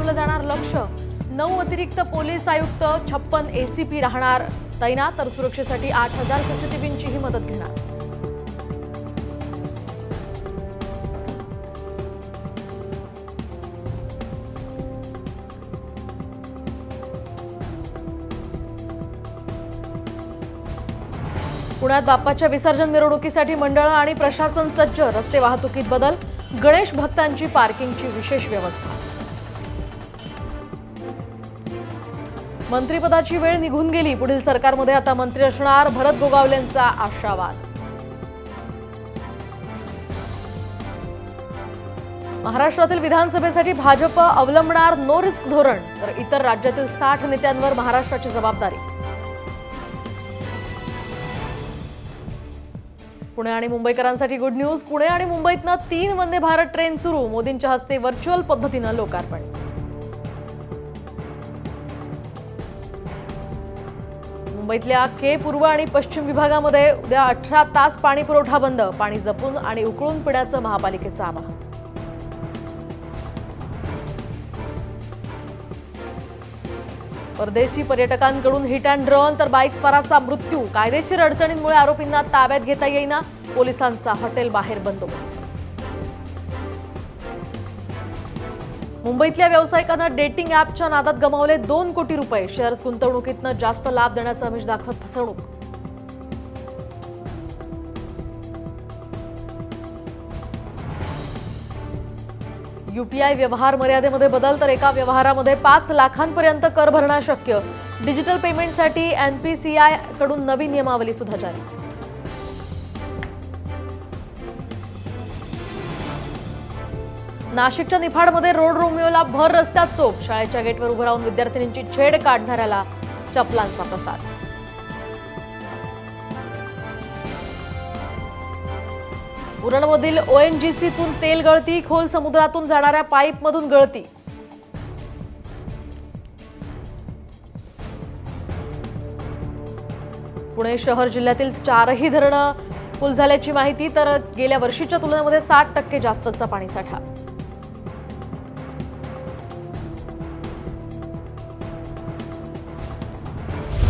वाढवलं जाणार लक्ष। 9 अतिरिक्त पोलीस आयुक्त 56 एसीपी राहणार तैनात, तर सुरक्षेसाठी 8000 सीसीटीव्हींचीही मदत घेणार। पुण्यात बाप्पाच्या विसर्जन मिरवणुकीसाठी मंडळ आणि प्रशासन सज्ज, रस्ते वाहतुकीत बदल, गणेश भक्तांची पार्किंगची विशेष व्यवस्था। मंत्रिपदाची वेळ निघून गेली, पुढील सरकारमध्ये आता मंत्री असणार, भरत गोगावलेंचा आशावाद। महाराष्ट्रातील विधानसभेसाठी भाजप अवलंबणार नो रिस्क धोरण, तर इतर राज्यातील 60 नेत्यांवर महाराष्ट्राची जबाबदारी। पुणे आणि मुंबईकरांसाठी गुड न्यूज, पुणे आणि मुंबईतनं 3 वंदे भारत ट्रेन सुरू, मोदींच्या हस्ते व्हर्च्युअल पद्धतीनं लोकार्पण। मुंबईतल्या के पूर्व आणि पश्चिम विभागामध्ये उद्या 18 तास पाणी पुरवठा बंद, पाणी जपून आणि उकळून पिण्याचं महापालिकेचं आवाहन। परदेशी पर्यटकांकडून हिट अँड रन तर बाईक स्वाराचा मृत्यू, कायदेशीर अडचणींमुळे आरोपींना ताब्यात घेता येईना, पोलिसांचा हॉटेल बाहेर बंदोबस्त। मुंबईतल्या व्यावसायिकांना डेटिंग ॲपच्या नादात गमावले 2 कोटी रुपये, शेअर्स गुंतवणुकीतनं जास्त लाभ देण्याचं आमिष दाखवत फसवणूक। यूपीआय व्यवहार मर्यादेमध्ये बदल, तर एका व्यवहारामध्ये 5 लाखांपर्यंत कर भरणं शक्य, डिजिटल पेमेंटसाठी एनपीसीआय कडून नवी नियमावली सुद्धा जारी। नाशिकच्या निफाडमध्ये रोड रोमिओला भर रस्त्यात चोप, शाळेच्या गेटवर उभं राहून विद्यार्थिनींची छेड काढणाऱ्याला चपलांचा प्रसाद। उरणमधील ओएनजीसीतून तेल गळती, खोल समुद्रातून जाणाऱ्या पाईपमधून गळती। पुणे शहर जिल्ह्यातील 4ही धरणं फुल झाल्याची माहिती, तर गेल्या वर्षीच्या तुलनेमध्ये 60% जास्तचा पाणीसाठा।